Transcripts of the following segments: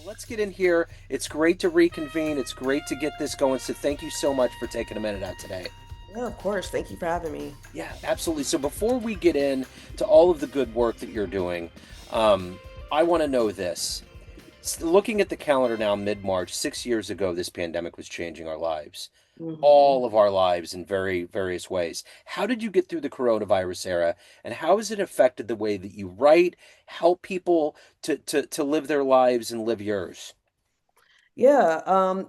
let's get in here. It's great to reconvene. It's great to get this going. So thank you so much for taking a minute out today. Yeah, of course. Thank you for having me. Yeah, absolutely. So before we get in to all of the good work that you're doing, um, I want to know this. Looking at the calendar now, mid-March, 6 years ago, this pandemic was changing our lives, hmm all of our lives in very various ways. How did you get through the coronavirus era, and how has it affected the way that you write, help people to live their lives and live yours? Yeah,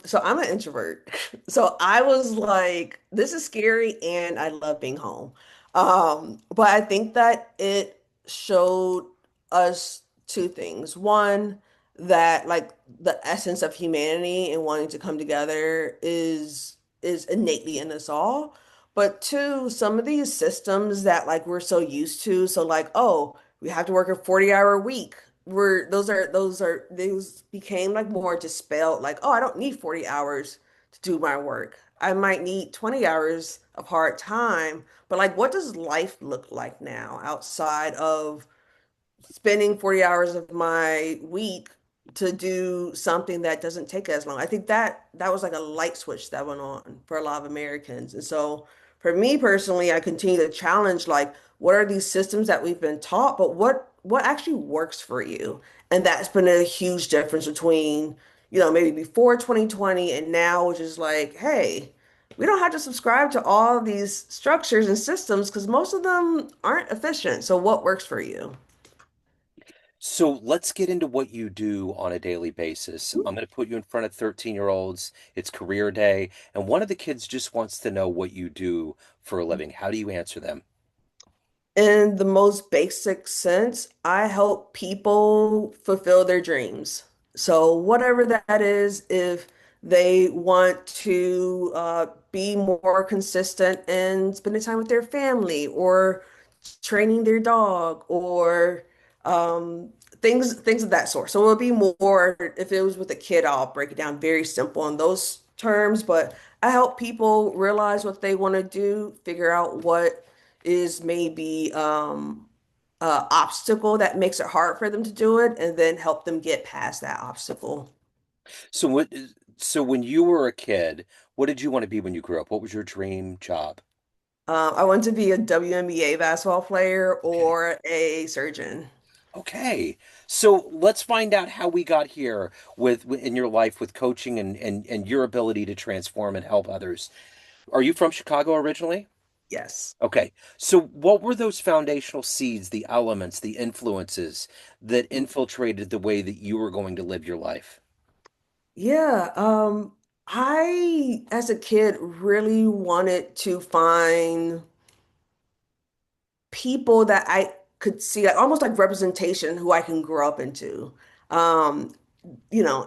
so I'm an introvert. So I was like, this is scary and I love being home. But I think that it showed us two things. One, that like the essence of humanity and wanting to come together is innately in us all. But two, some of these systems that like we're so used to, so like, oh, we have to work a 40-hour week. Those became like more dispelled, like, oh, I don't need 40 hours to do my work. I might need 20 hours of hard time, but like what does life look like now outside of spending 40 hours of my week to do something that doesn't take as long? I think that was like a light switch that went on for a lot of Americans. And so for me personally, I continue to challenge like what are these systems that we've been taught, but what actually works for you? And that's been a huge difference between, maybe before 2020 and now, which is like, hey, we don't have to subscribe to all these structures and systems because most of them aren't efficient. So what works for you? So let's get into what you do on a daily basis. I'm going to put you in front of 13-year-olds. It's career day, and one of the kids just wants to know what you do for a living. How do you answer them? In the most basic sense, I help people fulfill their dreams. So, whatever that is, if they want to be more consistent and spending time with their family or training their dog or um, things of that sort. So, it would be more if it was with a kid, I'll break it down very simple in those terms, but I help people realize what they want to do, figure out what is maybe obstacle that makes it hard for them to do it, and then help them get past that obstacle. So what, so when you were a kid, what did you want to be when you grew up? What was your dream job? I want to be a WNBA basketball player Okay. or a surgeon. Okay. So let's find out how we got here in your life with coaching and your ability to transform and help others. Are you from Chicago originally? Yes. Okay. So what were those foundational seeds, the elements, the influences that infiltrated the way that you were going to live your life? Yeah, I, as a kid, really wanted to find people that I could see, like almost like representation who I can grow up into. Um,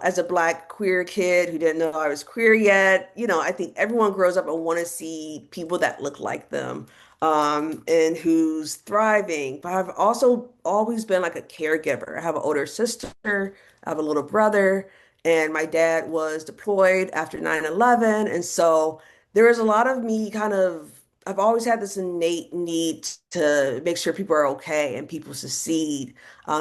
as a black queer kid who didn't know I was queer yet, I think everyone grows up and want to see people that look like them, and who's thriving. But I've also always been like a caregiver. I have an older sister, I have a little brother, and my dad was deployed after 9/11. And so there was a lot of me kind of, I've always had this innate need to make sure people are okay and people succeed.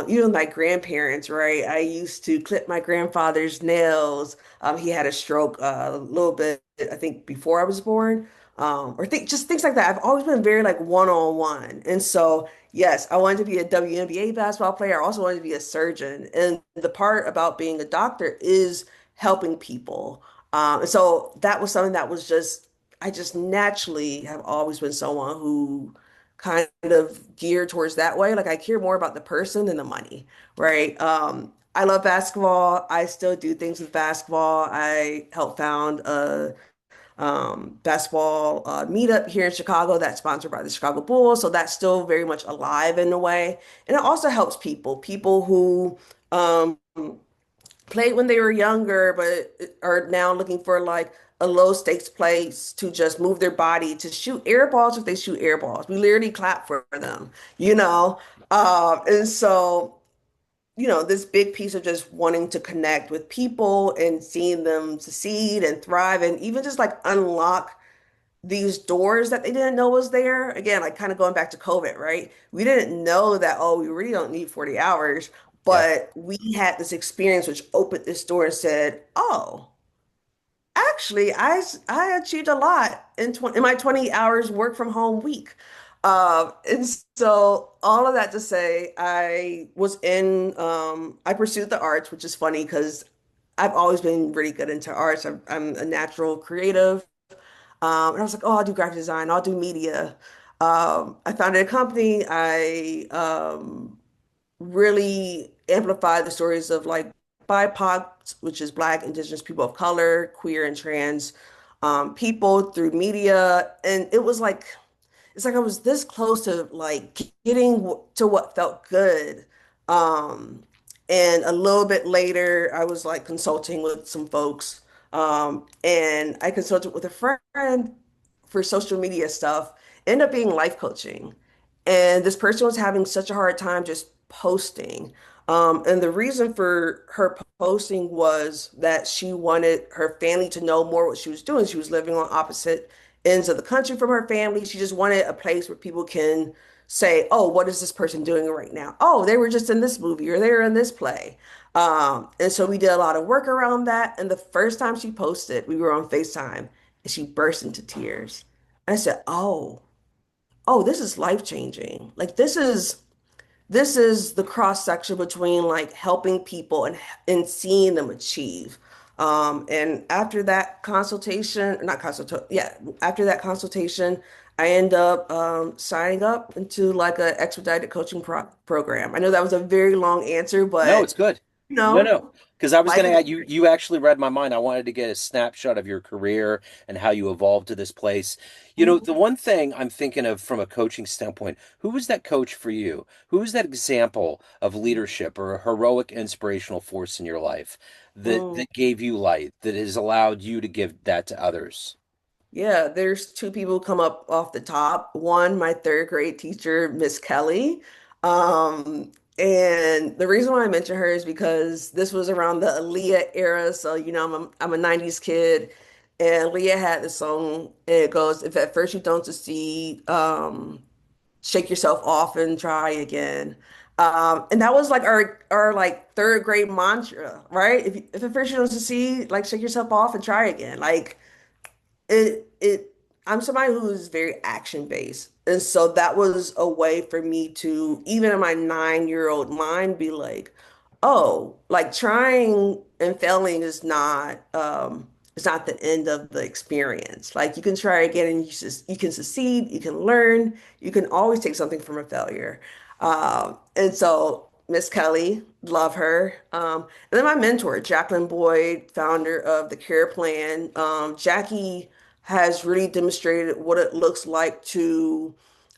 Even my grandparents, right? I used to clip my grandfather's nails. He had a stroke a little bit, I think, before I was born, or just things like that. I've always been very like one-on-one, and so yes, I wanted to be a WNBA basketball player. I also wanted to be a surgeon, and the part about being a doctor is helping people. And so that was something that was just I just naturally have always been someone who kind of geared towards that way. Like I care more about the person than the money, right? I love basketball. I still do things with basketball. I helped found a basketball meetup here in Chicago that's sponsored by the Chicago Bulls. So that's still very much alive in a way. And it also helps people who um, played when they were younger, but are now looking for like a low stakes place to just move their body to shoot air balls if they shoot air balls. We literally clap for them, you know? And so, this big piece of just wanting to connect with people and seeing them succeed and thrive and even just like unlock these doors that they didn't know was there. Again, like kind of going back to COVID, right? We didn't know that, oh, we really don't need 40 hours. Yeah. But we had this experience which opened this door and said, "Oh, actually, I achieved a lot in my 20 hours work from home week." And so all of that to say, I pursued the arts, which is funny because I've always been really good into arts. I'm a natural creative. And I was like, oh, I'll do graphic design, I'll do media. I founded a company. I really amplified the stories of like BIPOC, which is Black, Indigenous people of color, queer and trans people through media. And it's like I was this close to like getting to what felt good. Um, and a little bit later, I was like consulting with some folks. And I consulted with a friend for social media stuff, ended up being life coaching. And this person was having such a hard time just posting. And the reason for her posting was that she wanted her family to know more what she was doing. She was living on opposite ends of the country from her family. She just wanted a place where people can say, oh, what is this person doing right now? Oh, they were just in this movie or they were in this play. And so we did a lot of work around that. And the first time she posted, we were on FaceTime and she burst into tears. I said, oh, this is life changing. Like this is the cross section between like helping people and seeing them achieve. And after that consultation, not consultation, yeah, after that consultation, I end up signing up into like a expedited coaching program. I know that was a very long answer, No, but it's good. you No, know, no. Because I was life going to add, experience. you actually read my mind. I wanted to get a snapshot of your career and how you evolved to this place. You know, the one thing I'm thinking of from a coaching standpoint, who was that coach for you? Who was that example of leadership or a heroic inspirational force in your life Mm. that gave you light, that has allowed you to give that to others? Yeah, there's two people come up off the top. One, my third grade teacher, Miss Kelly. Um, and the reason why I mention her is because this was around the Aaliyah era. So, I'm a 90s kid. And Aaliyah had this song, and it goes, if at first you don't succeed, shake yourself off and try again. And that was like our like third grade mantra, right? If at first you don't succeed, like shake yourself off and try again. Like it I'm somebody who is very action based. And so that was a way for me to, even in my 9-year-old mind, be like, oh, like trying and failing is not it's not the end of the experience. Like you can try again and you can succeed, you can learn, you can always take something from a failure. And so Miss Kelly, love her. And then my mentor, Jacqueline Boyd, founder of the Care Plan. Jackie has really demonstrated what it looks like to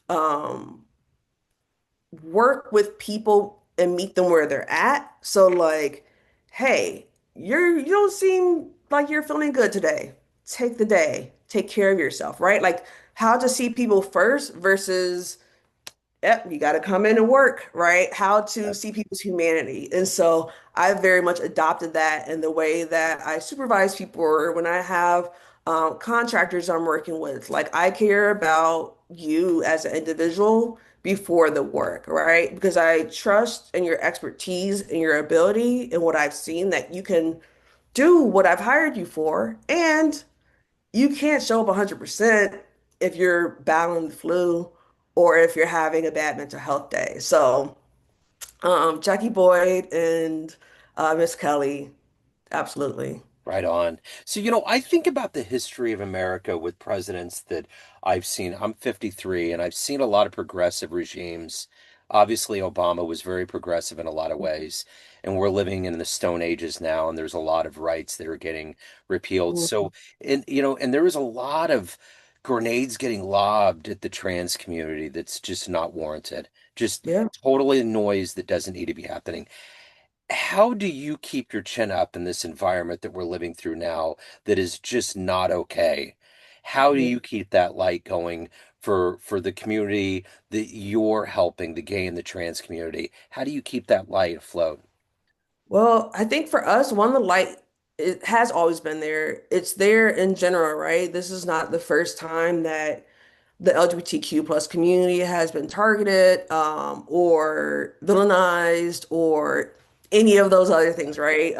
um, work with people and meet them where they're at. So like, hey, you don't seem like you're feeling good today. Take the day, take care of yourself, right? Like how to see people first versus yep, you got to come in and work, right? How to Yep. see people's humanity. And so I very much adopted that in the way that I supervise people or when I have contractors I'm working with. Like I care about you as an individual before the work, right? Because I trust in your expertise and your ability and what I've seen that you can do what I've hired you for. And you can't show up 100% if you're battling the flu or if you're having a bad mental health day. So, Jackie Boyd and Miss Kelly, absolutely. Right on. So, you know, I think about the history of America with presidents that I've seen. I'm 53 and I've seen a lot of progressive regimes. Obviously, Obama was very progressive in a lot of ways, and we're living in the Stone Ages now, and there's a lot of rights that are getting repealed. Mhm. So, and you know, and there is a lot of grenades getting lobbed at the trans community that's just not warranted. Just Yeah. totally noise that doesn't need to be happening. How do you keep your chin up in this environment that we're living through now that is just not okay? How do Yeah. you keep that light going for the community that you're helping, the gay and the trans community? How do you keep that light afloat? Well, I think for us, one, the light, it has always been there. It's there in general, right? This is not the first time that the LGBTQ plus community has been targeted, or villainized, or any of those other things, right?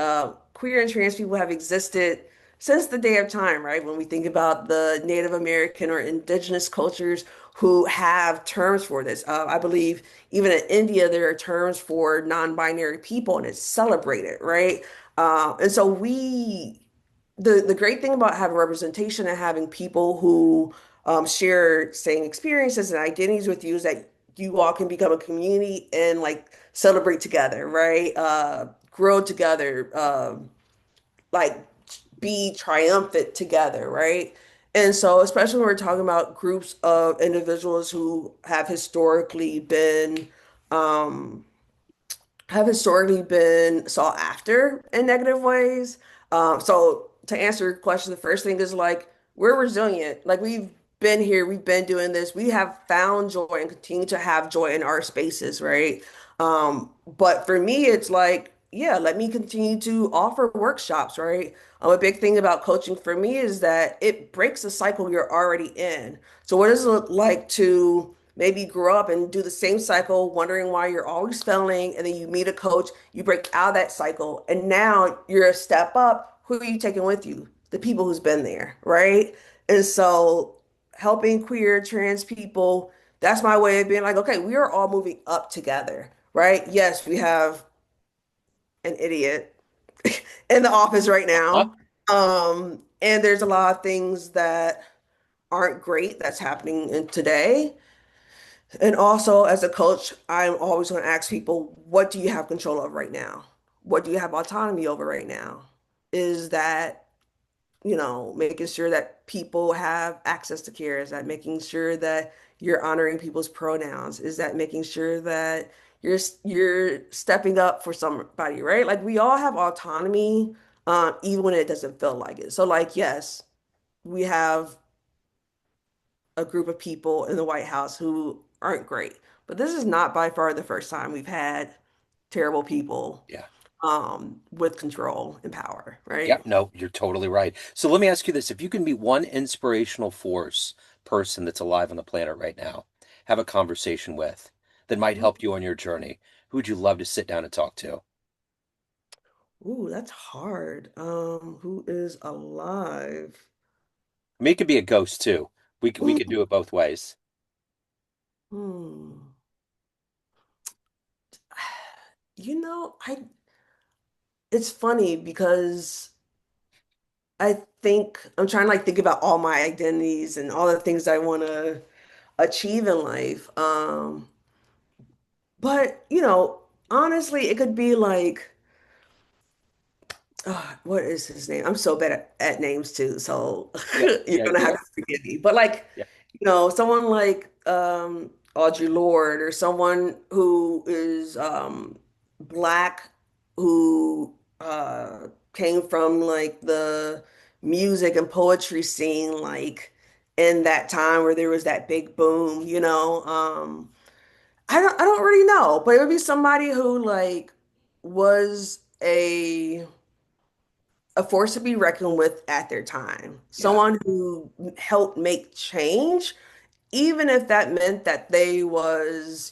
Queer and trans people have existed since the day of time, right? When we think about the Native American or indigenous cultures who have terms for this. I believe even in India, there are terms for non-binary people and it's celebrated, right? And so the great thing about having representation and having people who share same experiences and identities with you is that you all can become a community and like celebrate together, right? Grow together, like be triumphant together, right? And so, especially when we're talking about groups of individuals who um, have historically been sought after in negative ways. So to answer your question, the first thing is like we're resilient. Like we've been here, we've been doing this. We have found joy and continue to have joy in our spaces, right? But for me, it's like, yeah, let me continue to offer workshops, right? A big thing about coaching for me is that it breaks the cycle you're already in. So what does it look like to maybe grow up and do the same cycle, wondering why you're always failing, and then you meet a coach, you break out of that cycle, and now you're a step up. Who are you taking with you? The people who's been there, right? And so helping queer, trans people, that's my way of being like, okay, we are all moving up together, right? Yes, we have an idiot in the office right Uh-huh. now. And there's a lot of things that aren't great that's happening in today. And also, as a coach, I'm always going to ask people, what do you have control of right now? What do you have autonomy over right now? Is that, making sure that people have access to care? Is that making sure that you're honoring people's pronouns? Is that making sure that you're stepping up for somebody, right? Like we all have autonomy, even when it doesn't feel like it. So, like, yes, we have a group of people in the White House who aren't great. But this is not by far the first time we've had terrible people Yeah. with control and power, Yeah, right? no, you're totally right. So let me ask you this. If you can meet one inspirational force person that's alive on the planet right now, have a conversation with, that might help you on your journey, who would you love to sit down and talk to? Ooh, that's hard. Who is alive? I mean, it could be a ghost too. We could Ooh, do it both ways. hmm. It's funny because I think I'm trying to like think about all my identities and all the things I want to achieve in life. But honestly, it could be like what is his name? I'm so bad at names too, so Yeah, you're yeah, gonna have to forgive me. But like, yeah, someone like Audre Lorde or someone who is black who came from like the music and poetry scene, like in that time where there was that big boom, I don't really know, but it would be somebody who like was a force to be reckoned with at their time. yeah, Someone who helped make change, even if that meant that they was,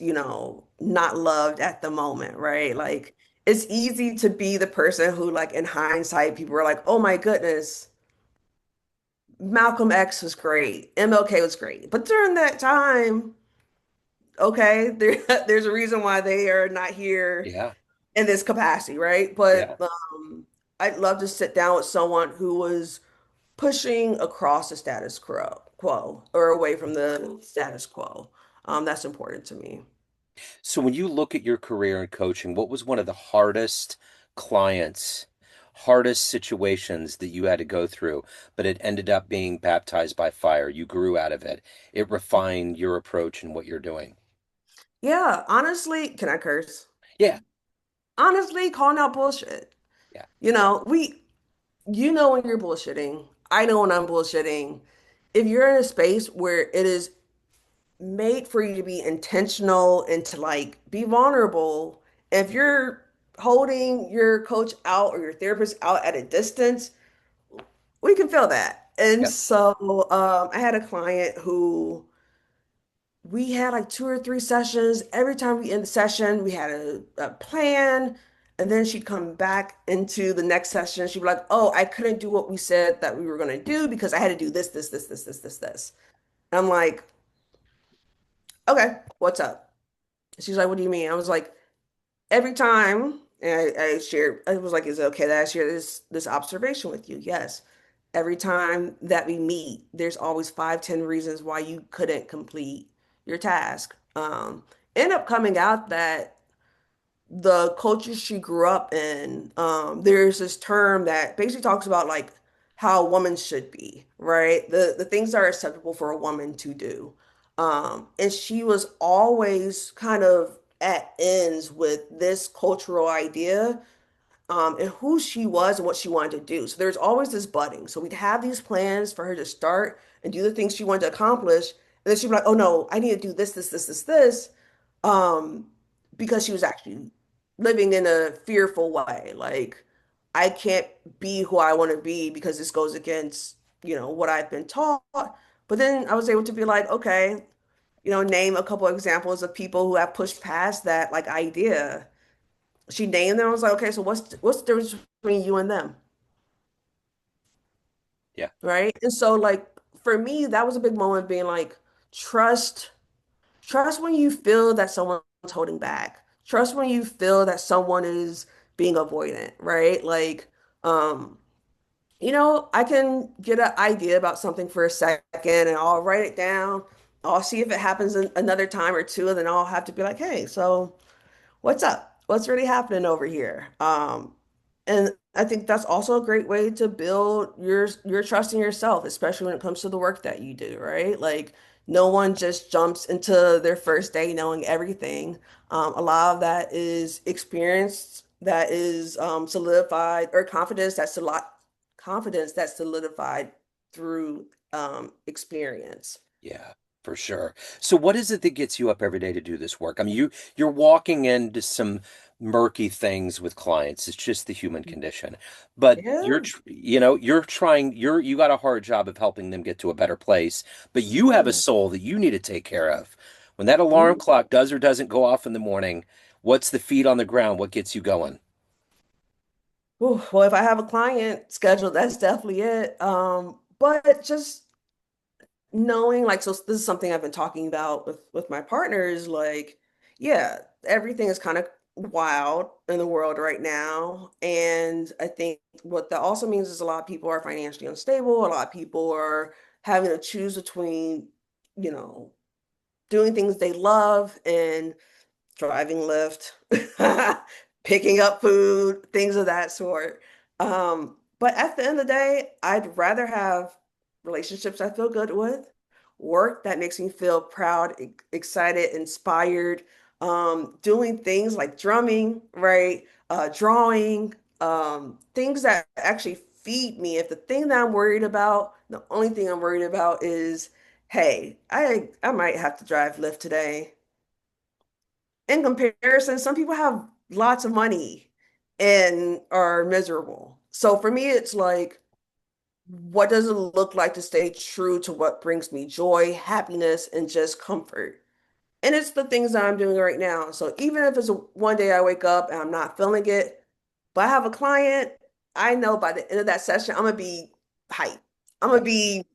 not loved at the moment, right? Like it's easy to be the person who, like in hindsight, people were like, oh my goodness, Malcolm X was great, MLK was great. But during that time, okay, there's a reason why they are not here yeah, in this capacity, right? yeah. But I'd love to sit down with someone who was pushing across the status quo or away from the status quo. That's important to me. So when you look at your career in coaching, what was one of the hardest clients, hardest situations that you had to go through, but it ended up being baptized by fire? You grew out of it. It refined your approach and what you're doing. Yeah, honestly, can I curse? Yeah, Honestly, calling out bullshit. yeah, When you're bullshitting. I know when I'm bullshitting. If you're in a space where it is made for you to be intentional and to like be vulnerable, if you're holding your coach out or your therapist out at a distance, we can feel that. And yep, so I had a client who we had like 2 or 3 sessions. Every time we end the session, we had a plan. And then she'd come back into the next session. She'd be like, oh, I couldn't do what we said that we were going to do because I had to do this. And I'm like, okay, what's up? She's like, what do you mean? I was like, every time, and I shared, I was like, is it okay that I share this observation with you? Yes. Every time that we meet, there's always 5, 10 reasons why you couldn't complete your task. End up coming out that the culture she grew up in, there's this term that basically talks about like how a woman should be, right? The things that are acceptable for a woman to do. And she was always kind of at ends with this cultural idea, and who she was and what she wanted to do. So there's always this budding. So we'd have these plans for her to start and do the things she wanted to accomplish. And then she'd be like, oh no, I need to do this. Um, because she was actually living in a fearful way. Like, I can't be who I want to be because this goes against, what I've been taught. But then I was able to be like, okay, name a couple examples of people who have pushed past that like idea. She named them. I was like, okay, so what's the difference between you and them, Yeah. right? And so like for me, that was a big moment being like, trust, trust when you feel that someone's holding back. Trust when you feel that someone is being avoidant, right? Like, um, I can get an idea about something for a second and I'll write it down. I'll see if it happens another time or two, and then I'll have to be like, hey, so what's up? What's really happening over here? And I think that's also a great way to build your trust in yourself, especially when it comes to the work that you do, right? Like no one just jumps into their first day knowing everything. A lot of that is experience that is solidified, or confidence that's solidified through experience. Yeah, for sure. So what is it that gets you up every day to do this work? I mean, you're walking into some murky things with clients. It's just the human condition. But Yeah. you're trying, you got a hard job of helping them get to a better place, but you have a Yeah. soul that you need to take care of. When that alarm Mhm. clock does or doesn't go off in the morning, what's the feet on the ground? What gets you going? Ooh, well, if I have a client scheduled, that's definitely it. But just knowing, like, so this is something I've been talking about with my partners, like, yeah, everything is kind of wild in the world right now. And I think what that also means is a lot of people are financially unstable. A lot of people are having to choose between, you know, doing things they love and driving Lyft, picking up food, things of that sort. But at the end of the day, I'd rather have relationships I feel good with, work that makes me feel proud, excited, inspired, doing things like drumming, right? Drawing, things that actually feed me. If the thing that I'm worried about, the only thing I'm worried about is, hey, I might have to drive Lyft today. In comparison, some people have lots of money and are miserable. So for me, it's like, what does it look like to stay true to what brings me joy, happiness, and just comfort? And it's the things that I'm doing right now. So even if it's one day I wake up and I'm not feeling it, but I have a client, I know by the end of that session, I'm gonna be hyped. I'm gonna Yep. be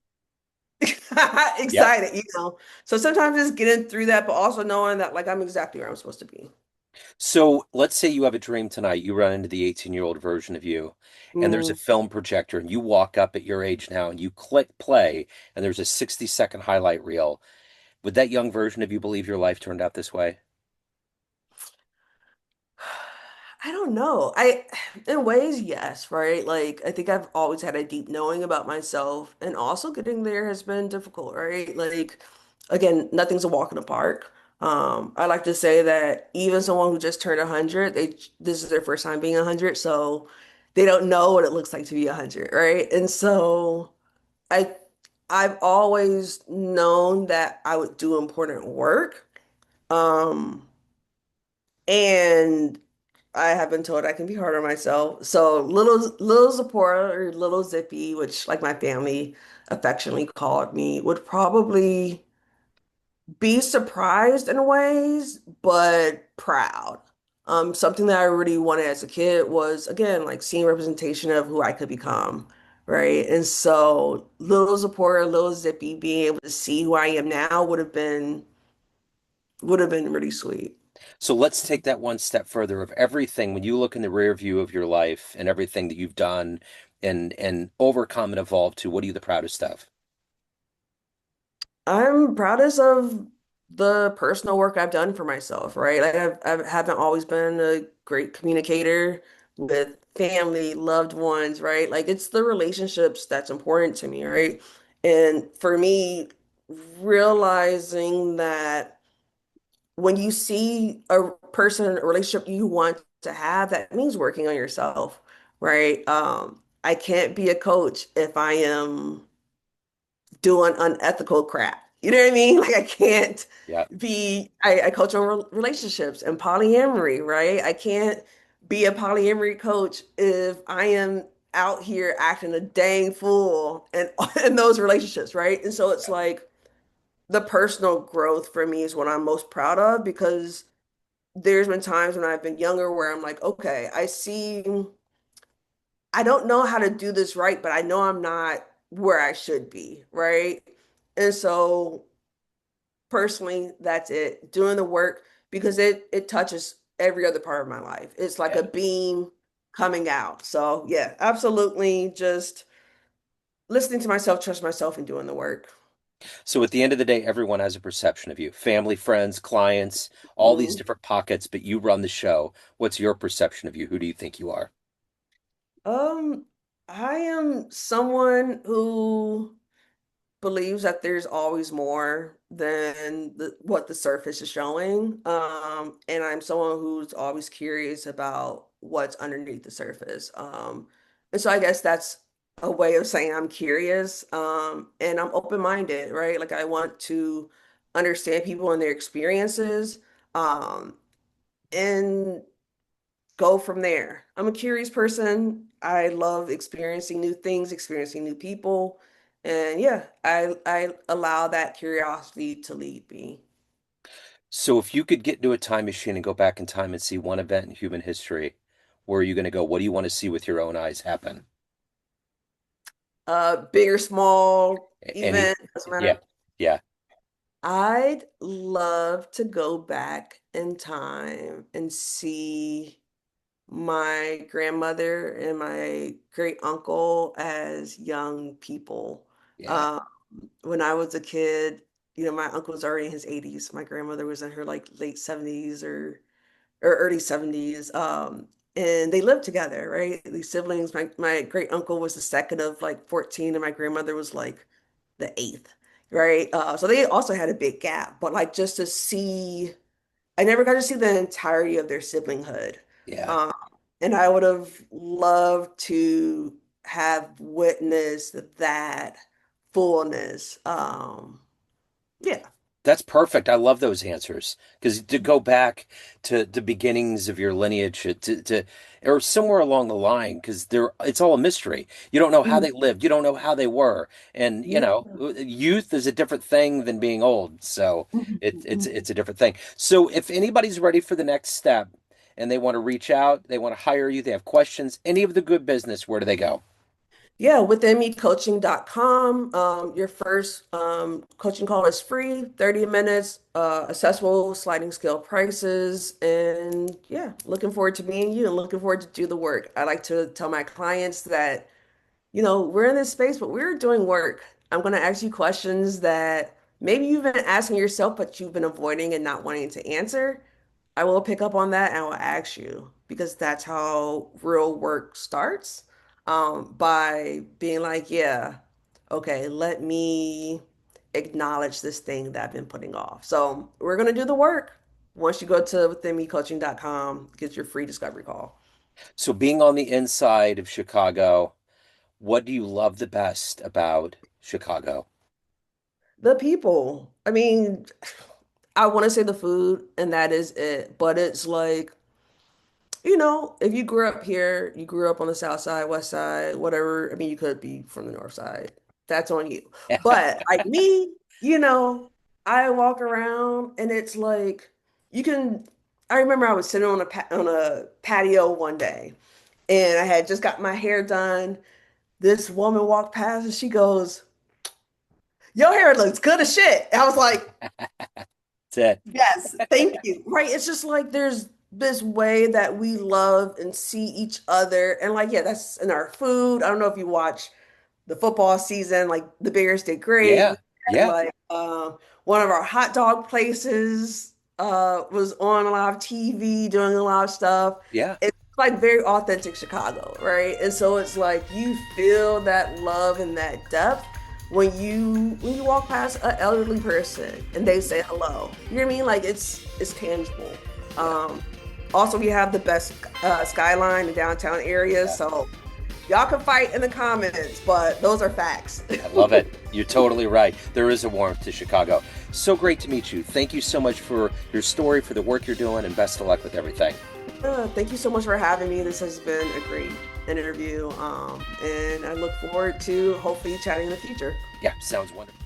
Yep. excited. So sometimes just getting through that, but also knowing that like I'm exactly where I'm supposed to be. So let's say you have a dream tonight. You run into the 18-year-old version of you, and there's a Mm. film projector, and you walk up at your age now, and you click play, and there's a 60-second highlight reel. Would that young version of you believe your life turned out this way? I don't know. In ways, yes, right? Like, I think I've always had a deep knowing about myself, and also getting there has been difficult, right? Like, again, nothing's a walk in the park. I like to say that even someone who just turned 100, this is their first time being 100, so they don't know what it looks like to be 100, right? And so I, I've always known that I would do important work. Um, and I have been told I can be hard on myself. So little Zipporah or little Zippy, which like my family affectionately called me, would probably be surprised in ways, but proud. Something that I really wanted as a kid was, again, like seeing representation of who I could become, right? And so little Zipporah, little Zippy, being able to see who I am now would have been really sweet. So let's take that one step further of everything. When you look in the rear view of your life and everything that you've done and overcome and evolved to, what are you the proudest of? I'm proudest of the personal work I've done for myself, right? Like I haven't always been a great communicator with family, loved ones, right? Like it's the relationships that's important to me, right? And for me, realizing that when you see a person, a relationship you want to have, that means working on yourself, right? I can't be a coach if I am doing unethical crap. You know what I mean? Like I can't Yeah. I coach on relationships and polyamory, right? I can't be a polyamory coach if I am out here acting a dang fool and in those relationships, right? And so it's like the personal growth for me is what I'm most proud of because there's been times when I've been younger where I'm like, okay, I don't know how to do this right, but I know I'm not where I should be, right? And so personally, that's it. Doing the work because it touches every other part of my life. It's like a Yeah. beam coming out. So yeah, absolutely just listening to myself, trust myself, and doing the work. So at the end of the day, everyone has a perception of you. Family, friends, clients, all these Mhm. different pockets, but you run the show. What's your perception of you? Who do you think you are? Um, I am someone who believes that there's always more than what the surface is showing. And I'm someone who's always curious about what's underneath the surface. And so I guess that's a way of saying I'm curious. And I'm open-minded, right? Like I want to understand people and their experiences, and go from there. I'm a curious person. I love experiencing new things, experiencing new people. And yeah, I allow that curiosity to lead me. So if you could get into a time machine and go back in time and see one event in human history, where are you going to go? What do you want to see with your own eyes happen? Big or small Any, event, doesn't yeah, matter. yeah, I'd love to go back in time and see my grandmother and my great uncle as young people. yeah. Um, when I was a kid, my uncle was already in his 80s. My grandmother was in her like late 70s or early 70s. And they lived together, right? These siblings. My great uncle was the second of like 14, and my grandmother was like the eighth, right? So they also had a big gap, but like just to see, I never got to see the entirety of their siblinghood. Yeah. Um, and I would have loved to have witnessed that fullness. Yeah. That's perfect. I love those answers because to go back to the beginnings of your lineage or somewhere along the line, because it's all a mystery. You don't know how Mhm. they lived. You don't know how they were. And, Yeah. youth is a different thing than being old. So Mhm. it's a different thing. So if anybody's ready for the next step and they want to reach out, they want to hire you, they have questions, any of the good business, where do they go? Yeah, with mecoaching.com, your first coaching call is free, 30 minutes, accessible sliding scale prices. And yeah, looking forward to meeting you and looking forward to do the work. I like to tell my clients that we're in this space, but we're doing work. I'm going to ask you questions that maybe you've been asking yourself, but you've been avoiding and not wanting to answer. I will pick up on that and I will ask you because that's how real work starts. By being like, yeah, okay, let me acknowledge this thing that I've been putting off. So we're going to do the work. Once you go to withinmecoaching.com, get your free discovery call. So being on the inside of Chicago, what do you love the best about Chicago? The people. I mean, I want to say the food, and that is it. But it's like, if you grew up here, you grew up on the south side, west side, whatever. I mean, you could be from the north side. That's on you. But like me, I walk around and it's like you can. I remember I was sitting on a patio one day, and I had just got my hair done. This woman walked past and she goes, "Your hair looks good as shit." And I was like, That's it. "Yes, thank you." Right? It's just like there's this way that we love and see each other, and like yeah, that's in our food. I don't know if you watch the football season, like the Bears did great. We Yeah. had Yeah. like one of our hot dog places was on a lot of TV doing a lot of stuff. Yeah. It's like very authentic Chicago, right? And so it's like you feel that love and that depth when you walk past an elderly person and they say hello. You know what I mean? Like it's tangible. Yeah. Um, Also, we have the best skyline in downtown area, Yeah. so y'all can fight in the comments, but those are facts. I love it. You're totally right. There is a warmth to Chicago. So great to meet you. Thank you so much for your story, for the work you're doing, and best of luck with everything. Thank you so much for having me. This has been a great interview, and I look forward to hopefully chatting in the future. Yeah, sounds wonderful.